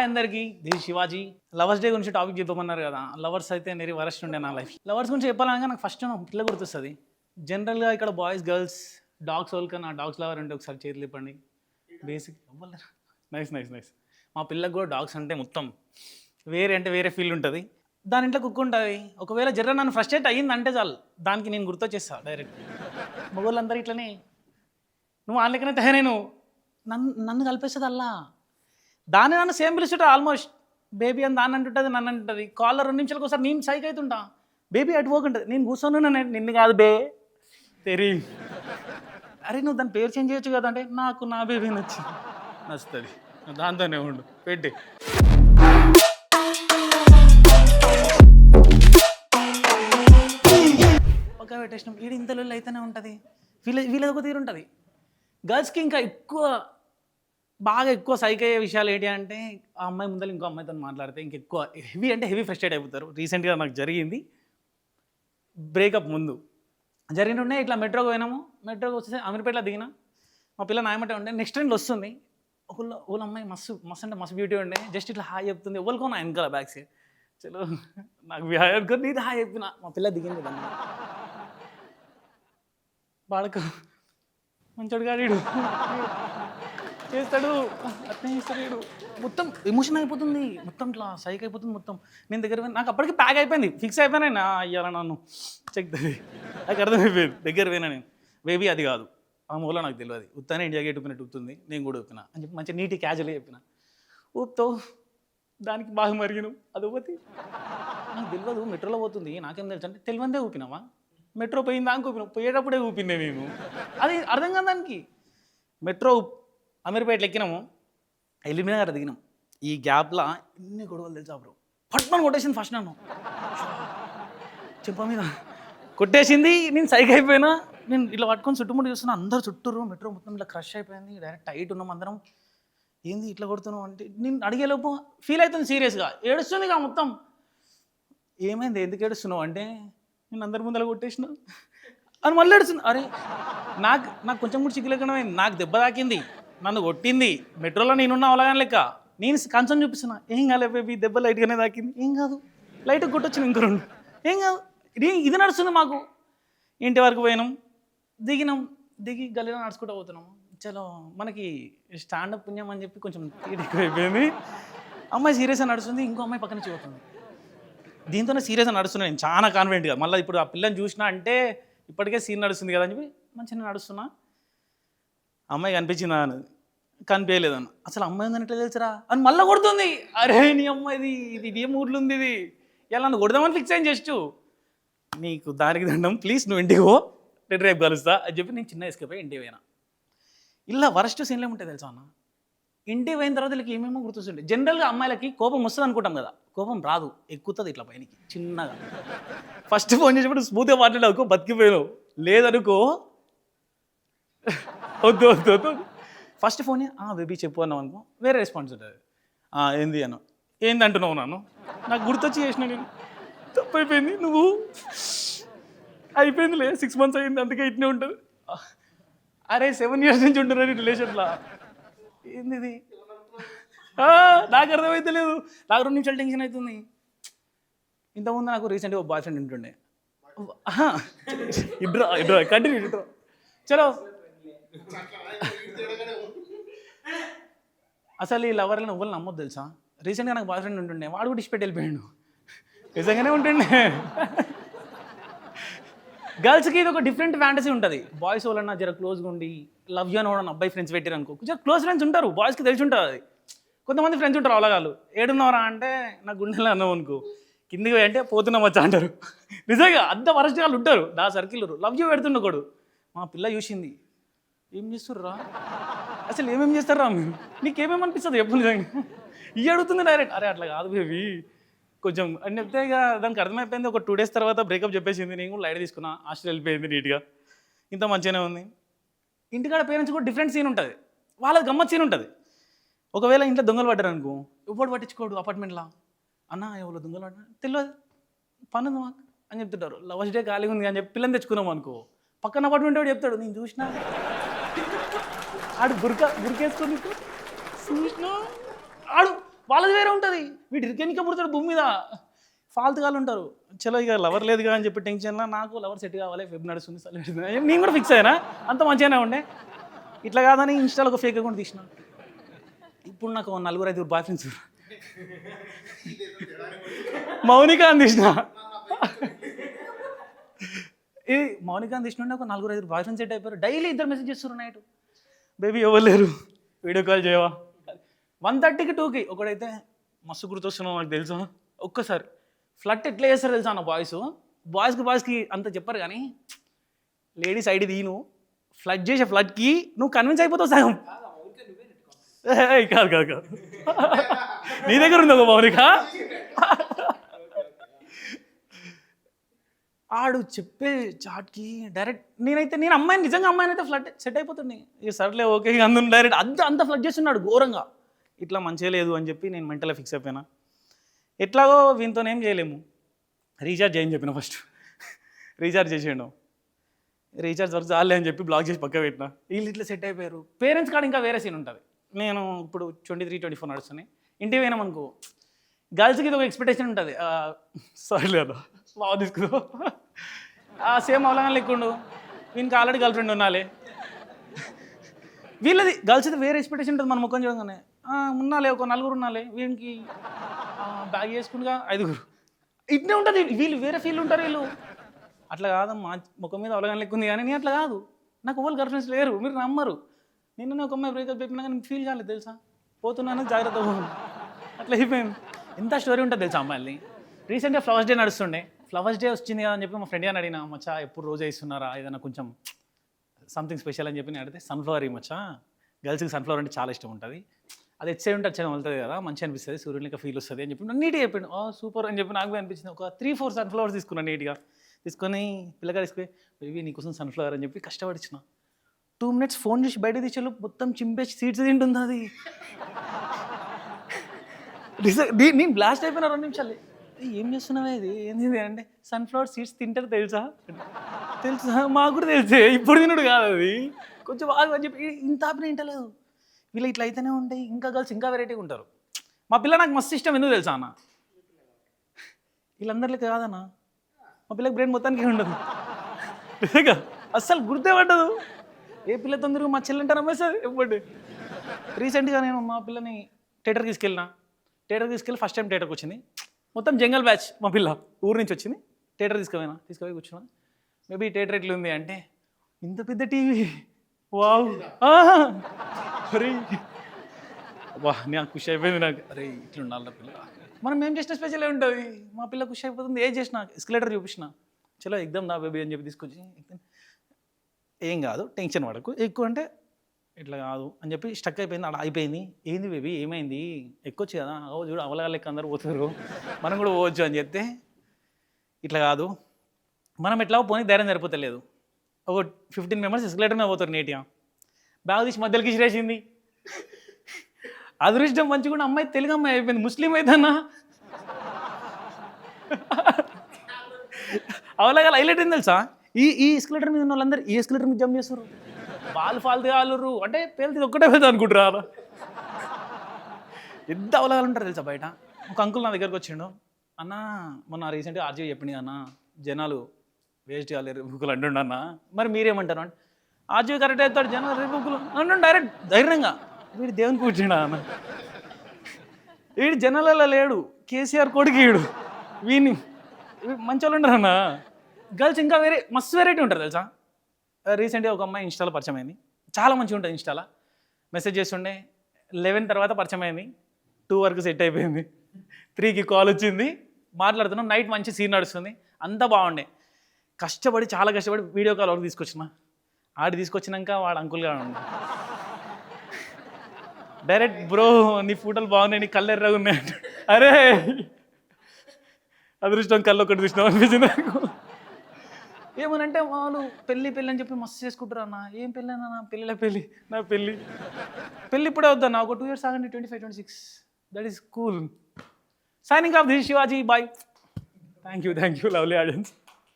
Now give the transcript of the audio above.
Hi అందరికీ, this Shivaji. Lovers day గురించి topic చెప్పమన్నారు కదా. లవర్స్ అయితే నేను వరస్ట్ ఉండే నా లైఫ్. లవర్స్ గురించి చెప్పాలనగా నాకు ఫస్ట్ నా పిల్ల గుర్తొస్తుంది. జనరల్గా ఇక్కడ బాయ్స్ గర్ల్స్ డాగ్స్ వాళ్ళకి నా డాగ్స్ లవర్ అంటే ఒకసారి చేతులు ఇప్పండి. Basic nice nice nice. మా పిల్లకి కూడా డాగ్స్ అంటే మొత్తం వేరే ఫీల్ ఉంటుంది. దాని ఇంట్లో కుక్క ఉంటుంది. ఒకవేళ జర్ర నన్ను ఫ్రస్ట్రేట్ అయ్యింది అంటే చాలు దానికి నేను గుర్తొచ్చేస్తాను డైరెక్ట్. మగవాళ్ళందరూ ఇట్లనే నువ్వు వాళ్ళకనే తయారైన నన్ను కలిపేస్తుంది అల్లా. దాన్ని నన్ను సేమ్ పిలుస్తుంటా ఆల్మోస్ట్. బేబీ అని దాన్ని అంటుంటుంది, నన్ను అంటుంది. కాల్లో 2 నిమిషాలకు ఒకసారి నేను సైక్ అవుతుంటా. బేబీ అటు పోకుంటుంది, నేను కూర్చొని నిన్ను కాదు బే తెరీ. అరే నువ్వు దాని పేరు చేంజ్ చేయొచ్చు కదా అంటే నాకు నా బేబీ నచ్చుతుంది, దాంతోనే ఉండు పెట్టి. పక్క పెట్టేసినాం. వీడి ఇంతలో అయితేనే ఉంటుంది. వీళ్ళది ఒక తీరు ఉంటుంది. గర్ల్స్కి ఇంకా బాగా ఎక్కువ సైక్ అయ్యే విషయాలు ఏంటి అంటే ఆ అమ్మాయి ముందర ఇంకో అమ్మాయితో మాట్లాడితే ఇంకెక్కువ హెవీ ఫ్రస్ట్రేట్ అయిపోతారు. రీసెంట్గా నాకు జరిగింది. బ్రేకప్ ముందు జరిగినట్టుండే ఇట్లా మెట్రోకి పోయినాము. మెట్రోకి వచ్చేసి అమీర్పేటలో దిగినా. మా పిల్ల నాయమంటే ఉండే. నెక్స్ట్ ట్రైన్లో వస్తుంది. ఒకళ్ళ అమ్మాయి మస్తు అంటే మస్తు బ్యూటీ ఉండే. జస్ట్ ఇట్లా హాయ్ చెప్తుంది. ఎవరికో నా వెనకాల బ్యాక్ సైడ్. చలో నాకు హాయ్ అనుకొని నీది హాయ్ చెప్పిన. మా పిల్ల దిగింది దాన్ని. బాడక మంచోడు గాడు చేస్తాడు, అట్నే చేస్తాడు. మొత్తం ఎమోషన్ అయిపోతుంది, మొత్తం ఇట్లా సైక్ అయిపోతుంది మొత్తం. నేను దగ్గర నాకు అప్పటికి ప్యాక్ అయిపోయింది, ఫిక్స్ అయిపోయినా నా అయ్యాల నన్ను చెక్తుంది. నాకు అర్థమైపోయింది. దగ్గర పోయినా నేను బేబీ అది కాదు ఆ మూల నాకు తెలియదు. ఉత్తానే ఇండియా గేట్ ఊపినట్టు ఊపుతుంది. నేను కూడా ఊపిన అని చెప్పి మంచి నీటి క్యాజువల్గా చెప్పిన. ఊపుతో దానికి బాగా మరిగినావు. అది ఊపతి నాకు తెలియదు. మెట్రోలో పోతుంది నాకేం తెలుసు అంటే తెలివందే ఊపినావా. మెట్రో పోయిందా అని ఊపినావు. పోయేటప్పుడే ఊపిందే నేను. అది అర్థం కాదు దానికి. మెట్రో అమీర్పేటలో ఎక్కినాము, ఎలిమినగర్ దిగినాం. ఈ గ్యాప్లో ఎన్ని గొడవలు తెలుసా బ్రో. పట్టుమని కొట్టేసింది ఫస్ట్ నన్ను చెప్ప మీద కొట్టేసింది. నేను సైక్ అయిపోయినా. నేను ఇట్లా పట్టుకొని చుట్టుముట్టు చూస్తున్నా. అందరు చుట్టూరు. మెట్రో మొత్తం ఇట్లా క్రష్ అయిపోయింది. డైరెక్ట్ టైట్ ఉన్నాం అందరం. ఏంది ఇట్లా కొడుతున్నావు అంటే నేను అడిగేలోపు ఫీల్ అవుతుంది సీరియస్గా. ఏడుస్తుంది ఇక మొత్తం. ఏమైంది ఎందుకు ఏడుస్తున్నావు అంటే నేను అందరి ముందర కొట్టేసిన అని మళ్ళీ ఏడుస్తున్నా. అరే నాకు కొంచెం కూడా చిక్కులేకమైంది. నాకు దెబ్బ తాకింది, నన్ను కొట్టింది. మెట్రోలో నేనున్నా అవలాగానే లెక్క. నేను కన్సర్న్ చూపిస్తున్నా. ఏం కాలేదు బేబీ, దెబ్బ లైట్గానే తాకింది. ఏం కాదు, లైట్గా కొట్టొచ్చిన ఇంకో 2. ఏం కాదు. ఇది నడుస్తుంది మాకు. ఇంటి వరకు పోయినాం, దిగి గల్లీలో నడుచుకుంటూ పోతున్నాము. చలో మనకి స్టాండప్ పుణ్యం అని చెప్పి కొంచెం తీరు ఎక్కువ అయిపోయింది. అమ్మాయి సీరియస్గా నడుస్తుంది, ఇంకో అమ్మాయి పక్కన చూస్తుంది. దీంతోనే సీరియస్గా నడుస్తున్నా నేను చాలా కాన్ఫిడెంట్గా. మళ్ళీ ఇప్పుడు ఆ పిల్లని చూసినా అంటే ఇప్పటికే సీన్ నడుస్తుంది కదా అని చెప్పి మంచిగా నడుస్తున్నా. అమ్మాయి కనిపించిందా అన్నది. కనిపించలేదన్న. అసలు అమ్మాయి ఉందని ఎట్లా తెలుసురా అని మళ్ళీ కొడుతుంది. అరే నీ అమ్మాయి ఇది ఏ మూడ్లు ఉంది ఇది. ఇలా నన్ను కొడదామని ఫిక్స్ అయింది. జస్ట్ నీకు దానికి దండం, ప్లీజ్ నువ్వు ఇంటికి పో, రేపు కలుస్తా అని చెప్పి నేను చిన్న ఎస్కేప్ అయ్యి ఇంటికి పోయినా. ఇలా వరస్ట్ సీన్లు ఏముంటాయి తెలుసా అన్న. ఇంటికి పోయిన తర్వాత వీళ్ళకి ఏమేమో గుర్తొస్తుండే. జనరల్గా అమ్మాయిలకి కోపం వస్తుంది అనుకుంటాం కదా, కోపం రాదు, ఎక్కుతుంది ఇట్లా పైనకి చిన్నగా. ఫస్ట్ ఫోన్ చేసినప్పుడు స్మూత్గా మాట్లాడవుకో బతికిపోయావు, లేదనుకో వద్దు. ఫస్ట్ ఫోన్ బేబీ చెప్పు అన్నావు అనుకో వేరే రెస్పాన్స్ ఉంటుంది. ఏంది అన్న, ఏంది అంటున్నావు నన్ను, నాకు గుర్తొచ్చి చేసిన నేను తప్పు అయిపోయింది. నువ్వు అయిపోయిందిలే, 6 months అయింది అందుకే ఇట్నే ఉంటుంది. అరే 7 years నుంచి ఉంటున్నాను రిలేషన్లో. ఏంది ఇది నాకు అర్థమైతే లేదు. నాకు 2 నిమిషాలు టెన్షన్ అవుతుంది. ఇంతకుముందు నాకు రీసెంట్గా ఒక బాయ్ ఫ్రెండ్ ఉంటుండే. ఇడ్రా కంటిన్యూ ఇడ్రా చలో. అసలు ఈ లవర్లను ఎవ్వరు నమ్మొద్దు తెలుసా. రీసెంట్గా నాకు బాయ్ ఫ్రెండ్ ఉంటుండే, వాడు కూడా ఇష్టపెట్టి వెళ్ళిపోయాడు. నిజంగానే ఉంటుండే. గర్ల్స్కి ఇది ఒక డిఫరెంట్ ఫ్యాంటసీ ఉంటుంది. బాయ్స్ వాళ్ళన్నా జర క్లోజ్గా ఉండి లవ్ యూ అని అబ్బాయి ఫ్రెండ్స్ పెట్టారు అనుకో, జర క్లోజ్ ఫ్రెండ్స్ ఉంటారు. బాయ్స్కి తెలిసి ఉంటుంది అది. కొంతమంది ఫ్రెండ్స్ ఉంటారు అవలగాళ్ళు. ఏడున్నారా అంటే నాకు గుండెలో అన్నావు అనుకో, కిందికి అంటే పోతున్నాం వచ్చా అంటారు. నిజంగా అంత వరస్ట్ వాళ్ళు ఉంటారు నా సర్కిల్. Love you పెడుతుండకూడదు. మా పిల్ల చూసింది, ఏం చేస్తుర్రా అసలు ఏమేమి చేస్తారా మీరు, నీకేమేమి అనిపిస్తుంది ఎప్పుడు నిజంగా ఇవి అడుగుతుంది డైరెక్ట్. అరే అట్లా కాదు బేబీ కొంచెం అని చెప్తే ఇక దానికి అర్థమైపోయింది. ఒక 2 days తర్వాత బ్రేకప్ చెప్పేసింది. నేను కూడా లైట్ తీసుకున్నా, హాస్టల్ వెళ్ళిపోయింది నీట్గా. ఇంత మంచిగానే ఉంది. ఇంటికాడ పేరెంట్స్ కూడా డిఫరెంట్ సీన్ ఉంటుంది, వాళ్ళది గమ్మత్ సీన్ ఉంటుంది. ఒకవేళ ఇంట్లో దొంగలు పడ్డారు అనుకో, ఎవడు పట్టించుకోడు అపార్ట్మెంట్లో. అన్న ఎవరో దొంగలు పడ్డా తెలియదు, పని ఉంది మాకు అని చెప్తుంటారు. లవర్స్ డే ఖాళీగా ఉంది అని చెప్పి పిల్లని తెచ్చుకున్నాం అనుకో, పక్కన అపార్ట్మెంట్ వాడు చెప్తాడు నేను చూసినా. ఆడు గురికేసుకొని చూసినా ఆడు వాళ్ళది వేరే ఉంటుంది. వీడు ఇరికెనిక పుడతాడు భూమి మీద. ఫాల్తుగాలు ఉంటారు. చలో ఇక లవర్ లేదుగా అని చెప్పి టెన్షన్లో నాకు లవర్ సెట్ కావాలి, వెబ్ నడుస్తుంది, నేను కూడా ఫిక్స్ అయినా. అంత మంచిగానే ఉండే. ఇట్లా కాదని ఇన్స్టాలో ఒక ఫేక్ అకౌంట్ తీసిన. ఇప్పుడు నాకు 4-5 బాయ్ ఫ్రెండ్స్. మౌనిక అని తీసిన. ఈ మౌనిక అని తీసిన ఒక 4-5 బాయ్ ఫ్రెండ్స్ సెట్ అయిపోయారు. డైలీ ఇద్దరు మెసేజ్ చేస్తున్నారు నైట్, బేబీ ఎవరు లేరు, వీడియో కాల్ చేయవా. 1:30కి 2కి ఒకడైతే మస్తు గుర్తొస్తున్నావు నాకు తెలుసా. ఒక్కసారి ఫ్లట్ ఎట్లా చేస్తారు తెలుసా అన్న బాయ్స్కి అంత చెప్పరు కానీ లేడీస్ ఐడి తీను ఫ్లడ్ చేసే ఫ్లడ్కి నువ్వు కన్విన్స్ అయిపోతావు సగం. కాదు నీ దగ్గర ఉంది ఒక మౌనిక. ఆడు చెప్పే చాట్కి డైరెక్ట్ నేను అమ్మాయిని నిజంగా అమ్మాయిని అయితే ఫ్లడ్ సెట్ అయిపోతుంది. ఇక సర్లే ఓకే అందులో డైరెక్ట్ అంత ఫ్లడ్ చేస్తున్నాడు ఘోరంగా. ఇట్లా మంచిగా లేదు అని చెప్పి నేను మెంటల్గా ఫిక్స్ అయిపోయినా. ఎట్లాగో వీనితో ఏం చేయలేము, రీఛార్జ్ చేయని చెప్పిన. ఫస్ట్ రీఛార్జ్ చేసేయండు. రీఛార్జ్ వర్క్ చాలే అని చెప్పి బ్లాక్ చేసి పక్క పెట్టిన. వీళ్ళు ఇట్లా సెట్ అయిపోయారు. పేరెంట్స్ కాడ ఇంకా వేరే సీన్ ఉంటుంది. నేను ఇప్పుడు 23-24 నడుస్తున్నాయి. ఇంటికి పోయినామనుకో గర్ల్స్కి ఇది ఒక ఎక్స్పెక్టేషన్ ఉంటుంది. సారీ లేదా బాగా తీసుకుందో సేమ్ అవలంగా లెక్కుండు, వీనికి ఆల్రెడీ గర్ల్ ఫ్రెండ్ ఉండాలి. వీళ్ళది గర్ల్స్ది వేరే ఎక్స్పెక్టేషన్ ఉంటుంది. మన ముఖం చూడగానే ఉన్నాలే ఒక 4 ఉన్నాలే, వీనికి బ్యాగ్ వేసుకుంటా 5. ఇట్నే ఉంటుంది. వీళ్ళు వేరే ఫీల్ ఉంటారు. వీళ్ళు అట్లా కాదమ్మా, ముఖం మీద అవగాహన లెక్కుంది కానీ నేను అట్లా కాదు. నాకు ఓవర్ గర్ల్ ఫ్రెండ్స్ లేరు, మీరు నమ్మరు. నిన్న ఒక అమ్మాయి బ్రేకప్ చెప్పినా కానీ ఫీల్ కాలేదు తెలుసా. పోతున్నాను జాగ్రత్తగా పోను. అట్లా అయిపోయింది. ఎంత స్టోరీ ఉంటుంది తెలుసా అమ్మాయిని. రీసెంట్గా ఫ్లవర్స్ డే నడుస్తుండే. ఫ్లవర్స్ డే వచ్చింది కదా అని చెప్పి మా ఫ్రెండ్ గారిని అడిగినా, మచ్చా ఎప్పుడు రోజా ఇస్తున్నారా, ఏదైనా కొంచెం సంథింగ్ స్పెషల్ అని చెప్పి నేను అడిగితే, సన్ఫ్లవర్ మచ్చా, గర్ల్స్కి సన్ఫ్లవర్ అంటే చాలా ఇష్టం ఉంటుంది, అది ఎచ్చే ఉంటే వచ్చే వెళ్తుంది కదా, మంచిగా అనిపిస్తుంది, సూర్యుని లెక్క ఫీల్ వస్తుంది అని చెప్పి నీట్గా చెప్పాడు. సూపర్ అని చెప్పి నాకు అనిపించింది. ఒక 3-4 సన్ఫ్లవర్స్ తీసుకున్నాను నీట్గా. తీసుకొని పిల్లగా తీసుకుని బేబీ నీకోసం సన్ఫ్లవర్ అని చెప్పి కష్టపడిచ్చిన. 2 minutes ఫోన్ చేసి బయట తీసేలు మొత్తం చింపేసి సీడ్స్ తింటుంది అది. నేను బ్లాస్ట్ అయిపోయినా 2 నిమిషాలు. ఏం చేస్తున్నావా ఇది ఏంది అంటే, సన్ఫ్లవర్ సీడ్స్ తింటారు తెలుసా. మాకు కూడా తెలిసే, ఇప్పుడు తినడు కాదు అది, కొంచెం బాగా అని చెప్పి ఇంత ఆపిన తింటలేదు. వీళ్ళు ఇట్లా అయితేనే ఉంటాయి. ఇంకా గర్ల్స్ ఇంకా వెరైటీగా ఉంటారు. మా పిల్ల నాకు మస్తు ఇష్టం, ఎందుకు తెలుసా అన్న, వీళ్ళందరికీ కాదన్నా. మా పిల్లకి బ్రెయిన్ మొత్తానికి ఉండదు, అస్సలు గుర్తే పడ్డదు. ఏ పిల్ల తొందరగా మా చెల్లంటే నమ్మేస్తుంది ఎప్పుడు. రీసెంట్గా నేను మా పిల్లని థియేటర్కి తీసుకెళ్ళి ఫస్ట్ టైం థియేటర్కి వచ్చింది. మొత్తం జంగల్ బ్యాచ్. మా పిల్ల ఊరు నుంచి వచ్చింది. థియేటర్ తీసుకుపోయి కూర్చున్నా. మేబీ థియేటర్ ఎట్లా ఉంది అంటే, ఇంత పెద్ద టీవీ, వావ్, అరే వా, నాకు ఖుషి అయిపోయింది. నాకు అరే ఇట్లా ఉండాలి నా పిల్ల. మనం ఏం చేసిన స్పెషల్ ఉంటుంది. మా పిల్ల ఖుషి అయిపోతుంది. ఏం చేసిన ఎస్కలేటర్ చూపించిన, చలో ఎగ్దాం నా బేబీ అని చెప్పి తీసుకొచ్చి, ఏం కాదు టెన్షన్ పడకు, ఎక్కువ అంటే ఇట్లా కాదు అని చెప్పి స్టక్ అయిపోయింది. అలా అయిపోయింది. ఏంది బేబీ ఏమైంది, ఎక్కొచ్చు కదా, చూడు అవలగా లెక్క అందరు పోతారు, మనం కూడా పోవచ్చు అని చెప్తే, ఇట్లా కాదు మనం ఎట్లా పోనీ ధైర్యం సరిపోతలేదు. ఒక 15 members ఎస్కలేటర్ మీద పోతారు నీట్గా. బ్యాగ్ తీసి మధ్యలోకి ఇసిరేసింది. అదృష్టం మంచిగా కూడా అమ్మాయి తెలుగు అమ్మాయి అయిపోయింది. ముస్లిం అయితేనా అవలాగా హైలైట్ ఏంది తెలుసా, ఈ ఎస్కలేటర్ మీద ఉన్న వాళ్ళందరూ ఈ ఎస్కలేటర్ మీద జంప్ చేస్తారు. వాళ్ళు ఫాల్తు కాలురు అంటే పేలితే ఒక్కటే పెద్ద అనుకుంటారా. ఎంత అవలాగాలు ఉంటారు తెలుసా బయట. ఒక అంకుల్ నా దగ్గరకు వచ్చిండు, అన్న మొన్న రీసెంట్గా ఆర్జీ చెప్పింది అన్న, జనాలు వేస్ట్ కాలేదు రిపుకులు అంటుండ అన్న, మరి మీరేమంటారు అంటే, ఆర్జీ కరెక్ట్ అవుతాడు, జనాలు రిపుకులు అంటుండు డైరెక్ట్ ధైర్యంగా. వీడు దేవుని కూర్చుండా అన్న, వీడు జనాలలో లేడు, కేసీఆర్ కొడుకు వీడు, వీడిని మంచి వాళ్ళు ఉండరు అన్న. గర్ల్స్ ఇంకా మస్తు వెరైటీ ఉంటారు తెలుసా. రీసెంట్గా ఒక అమ్మాయి ఇన్స్టాలో పరిచయం అయింది. చాలా మంచిగా ఉంటుంది ఇన్స్టాలో. మెసేజ్ చేస్తుండే, 11 తర్వాత పరిచయం అయింది. 2 వరకు సెట్ అయిపోయింది. 3కి కాల్ వచ్చింది, మాట్లాడుతున్నాం. నైట్ మంచి సీన్ నడుస్తుంది, అంతా బాగుండే. చాలా కష్టపడి వీడియో కాల్ వరకు తీసుకొచ్చిన. తీసుకొచ్చినాక వాడు అంకుల్గా ఉండే డైరెక్ట్, బ్రో నీ ఫోటోలు బాగున్నాయి, నీ కళ్ళు ఎర్రగా ఉన్నాయి అంటే, అరే అదృష్టం కళ్ళు ఒకటి చూసినావు అనిపించింది నాకు. ఏమనంటే వాళ్ళు పెళ్ళి అని చెప్పి మస్తు చేసుకుంటారు అన్న. ఏం పెళ్ళి అన్న, నా పెళ్ళి ఇప్పుడే వద్దన్న, ఒక 2 years ఆగండి, 25-26, that is cool. Signing off this Shivaji, bye. Thank you lovely audience.